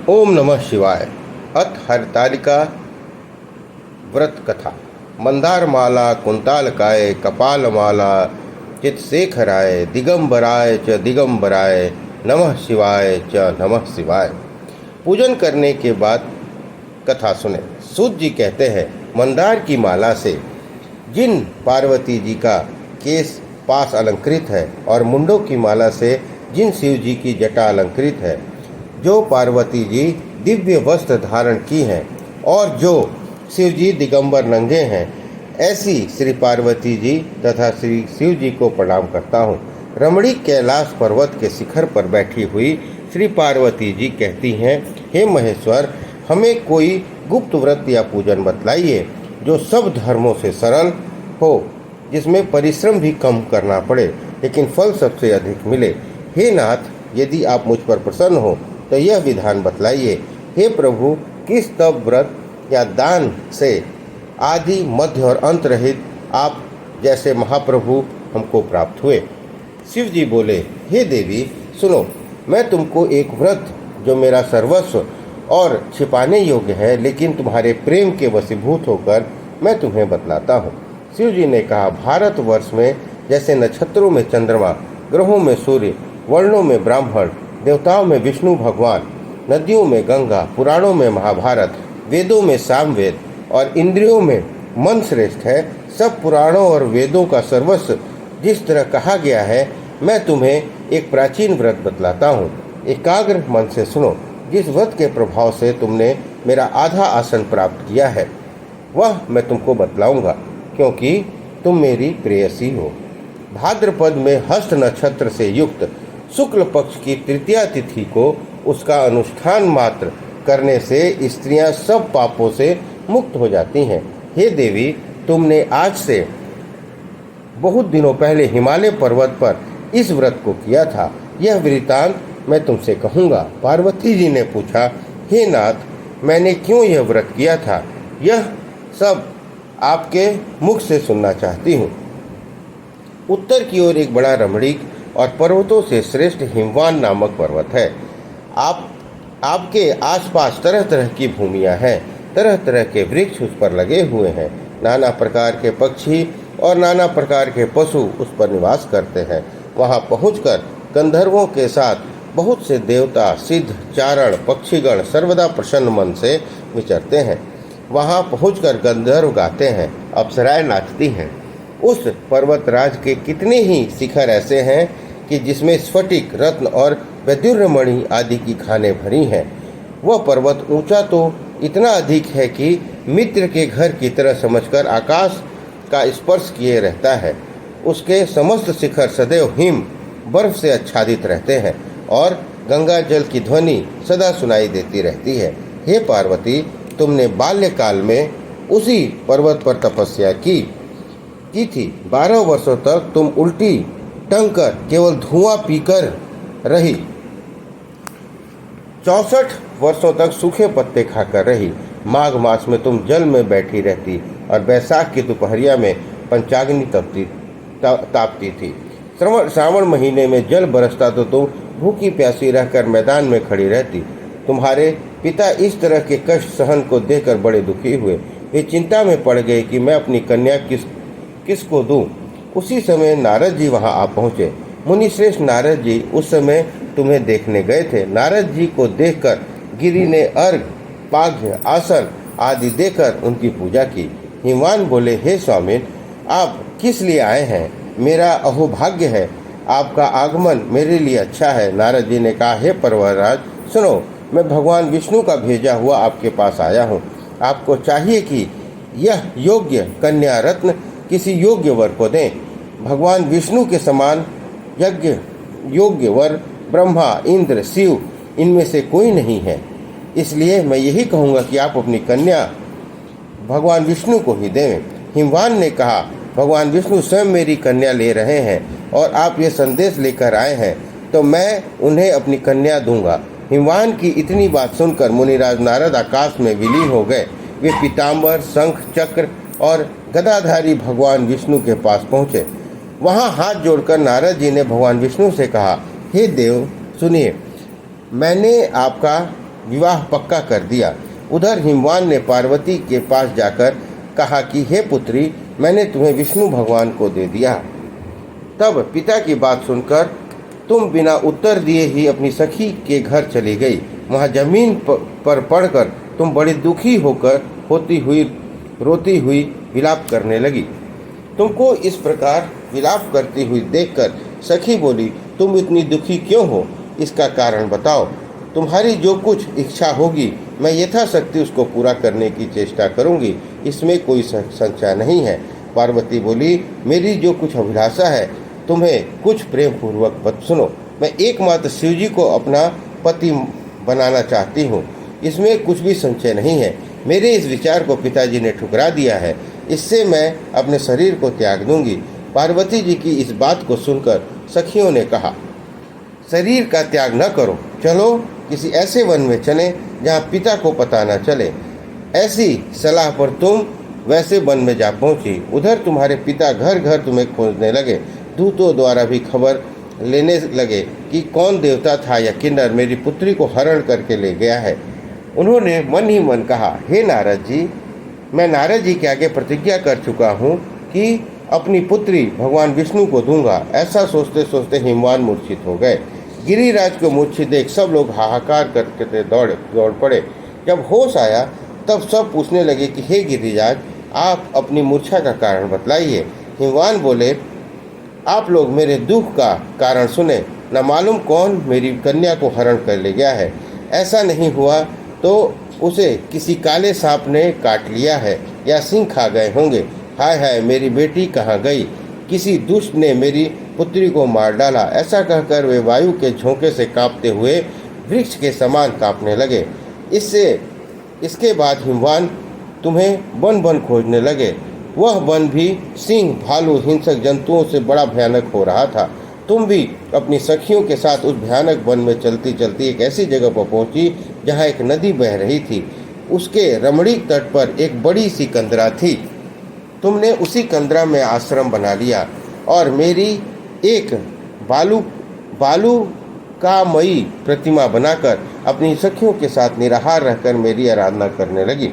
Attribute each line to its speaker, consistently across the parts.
Speaker 1: ओम नमः शिवाय। अथ हरतालिका व्रत कथा। मंदार माला कुंतालकाय कपाल माला चित्शेखराय दिगंबराय च दिगंबराय नमः शिवाय च नमः शिवाय। पूजन करने के बाद कथा सुने। सूत जी कहते हैं, मंदार की माला से जिन पार्वती जी का केस पास अलंकृत है और मुंडों की माला से जिन शिव जी की जटा अलंकृत है, जो पार्वती जी दिव्य वस्त्र धारण की हैं और जो शिव जी दिगंबर नंगे हैं, ऐसी श्री पार्वती जी तथा श्री शिव जी को प्रणाम करता हूँ। रमणीक कैलाश पर्वत के शिखर पर बैठी हुई श्री पार्वती जी कहती हैं, हे महेश्वर, हमें कोई गुप्त व्रत या पूजन बतलाइए जो सब धर्मों से सरल हो, जिसमें परिश्रम भी कम करना पड़े लेकिन फल सबसे अधिक मिले। हे नाथ, यदि आप मुझ पर प्रसन्न हो तो यह विधान बतलाइए। हे प्रभु, किस तप व्रत या दान से आदि मध्य और अंत रहित आप जैसे महाप्रभु हमको प्राप्त हुए। शिव जी बोले, हे देवी सुनो, मैं तुमको एक व्रत जो मेरा सर्वस्व और छिपाने योग्य है लेकिन तुम्हारे प्रेम के वशीभूत होकर मैं तुम्हें बतलाता हूँ। शिव जी ने कहा, भारतवर्ष में जैसे नक्षत्रों में चंद्रमा, ग्रहों में सूर्य, वर्णों में ब्राह्मण, देवताओं में विष्णु भगवान, नदियों में गंगा, पुराणों में महाभारत, वेदों में सामवेद और इंद्रियों में मन श्रेष्ठ है, सब पुराणों और वेदों का सर्वस्व जिस तरह कहा गया है, मैं तुम्हें एक प्राचीन व्रत बतलाता हूँ। एकाग्र मन से सुनो। जिस व्रत के प्रभाव से तुमने मेरा आधा आसन प्राप्त किया है वह मैं तुमको बतलाऊंगा, क्योंकि तुम मेरी प्रेयसी हो। भाद्रपद में हस्त नक्षत्र से युक्त शुक्ल पक्ष की तृतीया तिथि को उसका अनुष्ठान मात्र करने से स्त्रियां सब पापों से मुक्त हो जाती हैं। हे देवी, तुमने आज से बहुत दिनों पहले हिमालय पर्वत पर इस व्रत को किया था। यह वृत्तांत मैं तुमसे कहूँगा। पार्वती जी ने पूछा, हे नाथ, मैंने क्यों यह व्रत किया था, यह सब आपके मुख से सुनना चाहती हूँ। उत्तर की ओर एक बड़ा रमणीक और पर्वतों से श्रेष्ठ हिमवान नामक पर्वत है। आपके आसपास तरह तरह की भूमियाँ हैं, तरह तरह के वृक्ष उस पर लगे हुए हैं। नाना प्रकार के पक्षी और नाना प्रकार के पशु उस पर निवास करते हैं। वहाँ पहुंचकर गंधर्वों के साथ बहुत से देवता, सिद्ध, चारण, पक्षीगण सर्वदा प्रसन्न मन से विचरते हैं। वहाँ पहुंचकर गंधर्व गाते हैं, अप्सराएं नाचती हैं। उस पर्वतराज के कितने ही शिखर ऐसे हैं कि जिसमें स्फटिक, रत्न और वैदुर्यमणि आदि की खानें भरी हैं। वह पर्वत ऊंचा तो इतना अधिक है कि मित्र के घर की तरह समझकर आकाश का स्पर्श किए रहता है। उसके समस्त शिखर सदैव हिम बर्फ से आच्छादित रहते हैं और गंगा जल की ध्वनि सदा सुनाई देती रहती है। हे पार्वती, तुमने बाल्यकाल में उसी पर्वत पर तपस्या की थी। 12 वर्षों तक तुम उल्टी टंग कर केवल धुआं पीकर रही। 64 वर्षों तक सूखे पत्ते खाकर रही। माघ मास में तुम जल में बैठी रहती और बैसाख की दोपहरिया में पंचाग्नि तापती थी। श्रावण महीने में जल बरसता तो तुम भूखी प्यासी रहकर मैदान में खड़ी रहती। तुम्हारे पिता इस तरह के कष्ट सहन को देखकर बड़े दुखी हुए। वे चिंता में पड़ गए कि मैं अपनी कन्या किसको दूं। उसी समय नारद जी वहां आ पहुंचे। मुनिश्रेष्ठ नारद जी उस समय तुम्हें देखने गए थे। नारद जी को देखकर गिरि ने अर्घ, पाघ्य, आसन आदि देकर उनकी पूजा की। हिमवान बोले, हे स्वामी, आप किस लिए आए हैं? मेरा अहोभाग्य है, आपका आगमन मेरे लिए अच्छा है। नारद जी ने कहा, हे पर्वतराज सुनो, मैं भगवान विष्णु का भेजा हुआ आपके पास आया हूँ। आपको चाहिए कि यह योग्य कन्या रत्न किसी योग्य वर को दें। भगवान विष्णु के समान यज्ञ योग्य वर ब्रह्मा, इंद्र, शिव इनमें से कोई नहीं है। इसलिए मैं यही कहूँगा कि आप अपनी कन्या भगवान विष्णु को ही दें। हिमवान ने कहा, भगवान विष्णु स्वयं मेरी कन्या ले रहे हैं और आप ये संदेश लेकर आए हैं तो मैं उन्हें अपनी कन्या दूंगा। हिमवान की इतनी बात सुनकर मुनिराज नारद आकाश में विलीन हो गए। वे पीताम्बर, शंख, चक्र और गदाधारी भगवान विष्णु के पास पहुँचे। वहाँ हाथ जोड़कर नारद जी ने भगवान विष्णु से कहा, हे देव सुनिए, मैंने आपका विवाह पक्का कर दिया। उधर हिमवान ने पार्वती के पास जाकर कहा कि हे पुत्री, मैंने तुम्हें विष्णु भगवान को दे दिया। तब पिता की बात सुनकर तुम बिना उत्तर दिए ही अपनी सखी के घर चली गई। वहाँ जमीन पर पड़कर तुम बड़ी दुखी रोती हुई विलाप करने लगी। तुमको इस प्रकार विलाप करती हुई देखकर सखी बोली, तुम इतनी दुखी क्यों हो? इसका कारण बताओ। तुम्हारी जो कुछ इच्छा होगी मैं यथाशक्ति उसको पूरा करने की चेष्टा करूंगी, इसमें कोई संशय नहीं है। पार्वती बोली, मेरी जो कुछ अभिलाषा है तुम्हें कुछ प्रेम पूर्वक सुनो। मैं एकमात्र शिव जी को अपना पति बनाना चाहती हूँ, इसमें कुछ भी संशय नहीं है। मेरे इस विचार को पिताजी ने ठुकरा दिया है, इससे मैं अपने शरीर को त्याग दूंगी। पार्वती जी की इस बात को सुनकर सखियों ने कहा, शरीर का त्याग न करो, चलो किसी ऐसे वन में चलें जहाँ पिता को पता न चले। ऐसी सलाह पर तुम वैसे वन में जा पहुंची। उधर तुम्हारे पिता घर घर तुम्हें खोजने लगे। दूतों द्वारा भी खबर लेने लगे कि कौन देवता था या किन्नर मेरी पुत्री को हरण करके ले गया है। उन्होंने मन ही मन कहा, हे नारद जी, मैं नारद जी के आगे प्रतिज्ञा कर चुका हूँ कि अपनी पुत्री भगवान विष्णु को दूंगा। ऐसा सोचते सोचते हिमवान मूर्छित हो गए। गिरिराज को मूर्छित देख सब लोग हाहाकार करके दौड़ पड़े। जब होश आया तब सब पूछने लगे कि हे गिरिराज, आप अपनी मूर्छा का कारण बतलाइए। हिमवान बोले, आप लोग मेरे दुख का कारण सुने। न मालूम कौन मेरी कन्या को हरण कर ले गया है। ऐसा नहीं हुआ तो उसे किसी काले सांप ने काट लिया है या सिंह खा गए होंगे। हाय हाय, मेरी बेटी कहाँ गई? किसी दुष्ट ने मेरी पुत्री को मार डाला। ऐसा कहकर वे वायु के झोंके से कांपते हुए वृक्ष के समान कांपने लगे। इसके बाद हिमवान तुम्हें वन वन खोजने लगे। वह वन भी सिंह, भालू, हिंसक जंतुओं से बड़ा भयानक हो रहा था। तुम भी अपनी सखियों के साथ उस भयानक वन में चलती चलती एक ऐसी जगह पर पहुंची जहां एक नदी बह रही थी। उसके रमणीक तट पर एक बड़ी सी कंदरा थी। तुमने उसी कंदरा में आश्रम बना लिया और मेरी एक बालुकामयी प्रतिमा बनाकर अपनी सखियों के साथ निराहार रहकर मेरी आराधना करने लगी।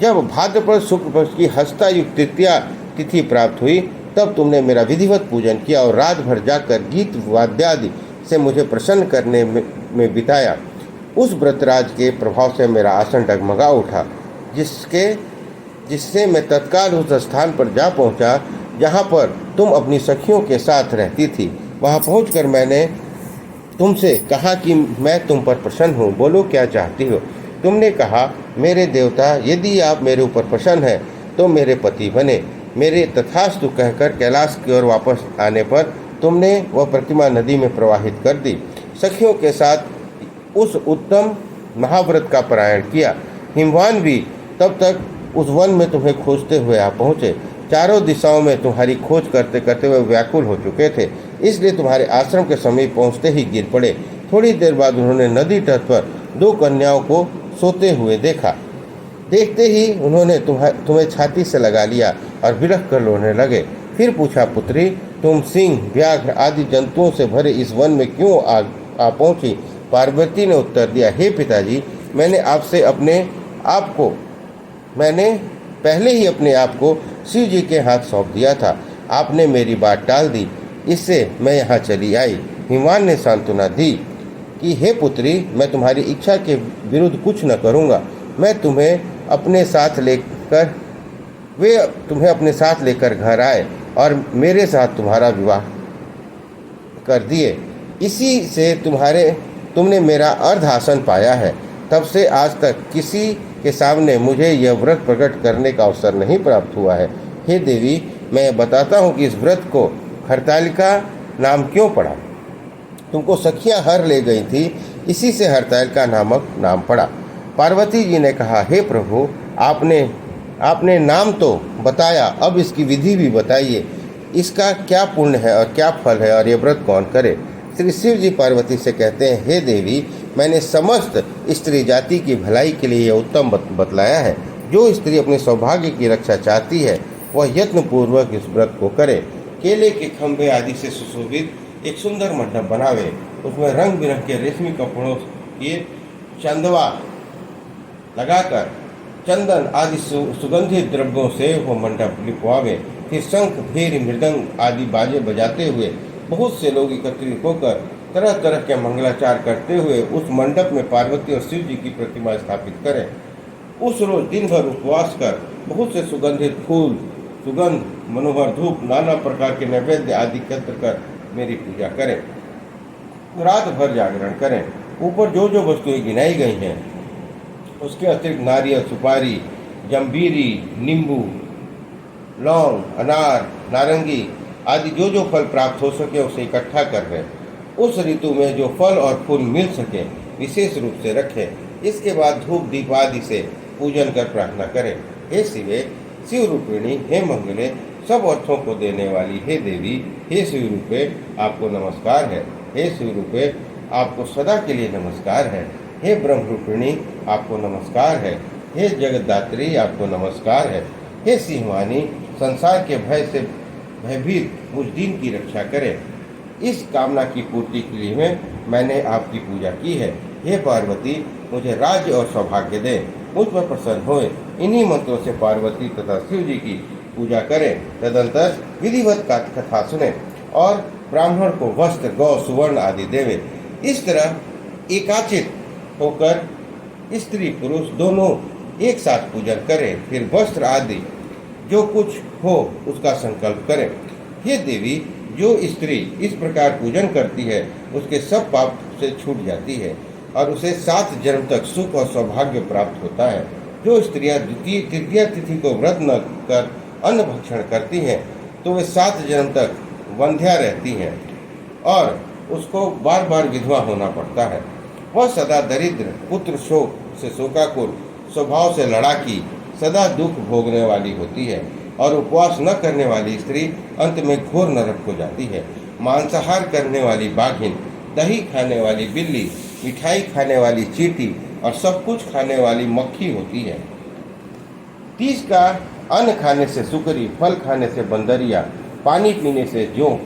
Speaker 1: जब भाद्रपद शुक्ल पक्ष की हस्तायुक्त तृतीया तिथि प्राप्त हुई तब तुमने मेरा विधिवत पूजन किया और रात भर जाकर गीत वाद्यादि से मुझे प्रसन्न करने में बिताया। उस व्रतराज के प्रभाव से मेरा आसन डगमगा उठा, जिससे मैं तत्काल उस स्थान पर जा पहुंचा जहां पर तुम अपनी सखियों के साथ रहती थी। वहां पहुंचकर मैंने तुमसे कहा कि मैं तुम पर प्रसन्न हूँ, बोलो क्या चाहती हो। तुमने कहा, मेरे देवता, यदि आप मेरे ऊपर प्रसन्न हैं तो मेरे पति बने। मेरे तथास्तु कहकर कैलाश की ओर वापस आने पर तुमने वह प्रतिमा नदी में प्रवाहित कर दी। सखियों के साथ उस उत्तम महाव्रत का पारायण किया। हिमवान भी तब तक उस वन में तुम्हें खोजते हुए आ पहुँचे। चारों दिशाओं में तुम्हारी खोज करते करते वे व्याकुल हो चुके थे, इसलिए तुम्हारे आश्रम के समीप पहुँचते ही गिर पड़े। थोड़ी देर बाद उन्होंने नदी तट पर दो कन्याओं को सोते हुए देखा। देखते ही उन्होंने तुम्हें छाती से लगा लिया और बिलख कर रोने लगे। फिर पूछा, पुत्री, तुम सिंह, व्याघ्र आदि जंतुओं से भरे इस वन में क्यों आ पहुँची? पार्वती ने उत्तर दिया, हे पिताजी, मैंने पहले ही अपने आप को शिव जी के हाथ सौंप दिया था। आपने मेरी बात टाल दी, इससे मैं यहाँ चली आई। हिमवान ने सांत्वना दी कि हे पुत्री, मैं तुम्हारी इच्छा के विरुद्ध कुछ न करूँगा। मैं तुम्हें अपने साथ लेकर घर आए और मेरे साथ तुम्हारा विवाह कर दिए। इसी से तुमने मेरा अर्धासन पाया है। तब से आज तक किसी के सामने मुझे यह व्रत प्रकट करने का अवसर नहीं प्राप्त हुआ है। हे देवी, मैं बताता हूँ कि इस व्रत को हरतालिका नाम क्यों पड़ा। तुमको सखियाँ हर ले गई थी, इसी से हरतालिका नामक नाम पड़ा। पार्वती जी ने कहा, हे प्रभु, आपने नाम तो बताया, अब इसकी विधि भी बताइए। इसका क्या पुण्य है और क्या फल है और ये व्रत कौन करे। श्री शिव जी पार्वती से कहते हैं, हे देवी, मैंने समस्त स्त्री जाति की भलाई के लिए यह उत्तम बतलाया है। जो स्त्री अपने सौभाग्य की रक्षा चाहती है वह यत्नपूर्वक इस व्रत को करे। केले के खंभे आदि से सुशोभित एक सुंदर मंडप बनावे, उसमें रंग बिरंग के रेशमी कपड़ों के चंदवा लगाकर चंदन आदि सुगंधित द्रव्यों से वो मंडप लिपवावे। फिर शंख भेरी मृदंग आदि बाजे बजाते हुए बहुत से लोग एकत्रित होकर तरह तरह के मंगलाचार करते हुए उस मंडप में पार्वती और शिव जी की प्रतिमा स्थापित करें। उस रोज दिन भर उपवास कर बहुत से सुगंधित फूल, सुगंध, मनोहर धूप, नाना प्रकार के नैवेद्य आदि एकत्र कर मेरी पूजा करें। रात भर जागरण करें। ऊपर जो जो वस्तुएं गिनाई गई हैं उसके अतिरिक्त नारियल, सुपारी, जम्बीरी, नींबू, लौंग, अनार, नारंगी आदि जो जो फल प्राप्त हो सके उसे इकट्ठा कर लें। उस ऋतु में जो फल और फूल मिल सके विशेष रूप से रखें। इसके बाद धूप दीप आदि से पूजन कर प्रार्थना करें। हे शिवे, शिव रूपिणी, हे मंगले, सब अर्थों को देने वाली हे देवी, हे शिव रूपे आपको नमस्कार है। हे शिव रूपे आपको सदा के लिए नमस्कार है। हे ब्रह्म रूपिणी आपको नमस्कार है। हे जगतदात्री आपको नमस्कार है। हे सिंहवानी, संसार के भय से भयभीत मुझ दीन की रक्षा करें। इस कामना की पूर्ति के लिए मैंने आपकी पूजा की है। हे पार्वती, मुझे राज्य और सौभाग्य दे, मुझ पर प्रसन्न होए। इन्हीं मंत्रों से पार्वती तथा शिव जी की पूजा करें। तदंतर विधिवत कथा सुने और ब्राह्मण को वस्त्र, गौ, सुवर्ण आदि देवे। इस तरह एकाचित होकर स्त्री पुरुष दोनों एक साथ पूजन करें। फिर वस्त्र आदि जो कुछ हो उसका संकल्प करें। हे देवी, जो स्त्री इस प्रकार पूजन करती है उसके सब पाप से छूट जाती है और उसे 7 जन्म तक सुख और सौभाग्य प्राप्त होता है। जो स्त्रियां तृतीया तिथि को व्रत न कर अन्न भक्षण करती हैं तो वे 7 जन्म तक वंध्या रहती हैं और उसको बार बार विधवा होना पड़ता है। वह सदा दरिद्र, पुत्र शोक से शोकाकुल, स्वभाव से लड़ाकी, सदा दुख भोगने वाली होती है और उपवास न करने वाली स्त्री अंत में घोर नरक हो जाती है। मांसाहार करने वाली बाघिन, दही खाने वाली बिल्ली, मिठाई खाने वाली चींटी और सब कुछ खाने वाली मक्खी होती है। 30 का अन्न खाने से सुकरी, फल खाने से बंदरिया, पानी पीने से जोंक,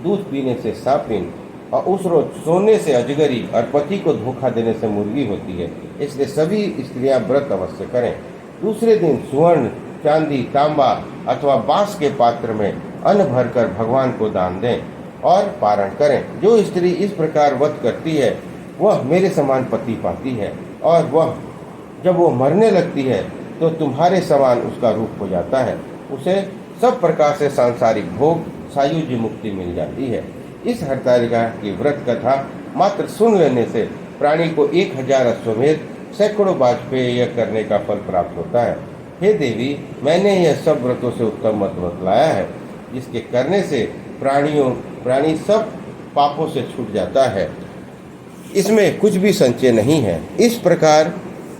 Speaker 1: दूध पीने से सांपिन और उस रोज सोने से अजगरी और पति को धोखा देने से मुर्गी होती है। इसलिए सभी स्त्रियां व्रत अवश्य करें। दूसरे दिन स्वर्ण, चांदी, तांबा अथवा बांस के पात्र में अन्न भरकर भगवान को दान दें और पारण करें। जो स्त्री इस प्रकार व्रत करती है वह मेरे समान पति पाती है और वह जब वो मरने लगती है तो तुम्हारे समान उसका रूप हो जाता है। उसे सब प्रकार से सांसारिक भोग, सायुज्य मुक्ति मिल जाती है। इस हरतालिका की व्रत कथा मात्र सुन लेने से प्राणी को 1000 अश्वमेध, सैकड़ों वाजपेय करने का फल प्राप्त होता है। हे देवी, मैंने यह सब व्रतों से उत्तम मत बतलाया है जिसके करने से प्राणी सब पापों से छूट जाता है। इसमें कुछ भी संचय नहीं है। इस प्रकार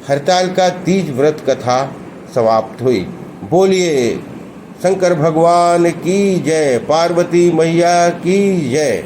Speaker 1: हरतालिका तीज व्रत कथा समाप्त हुई। बोलिए शंकर भगवान की जय, पार्वती मैया की जय।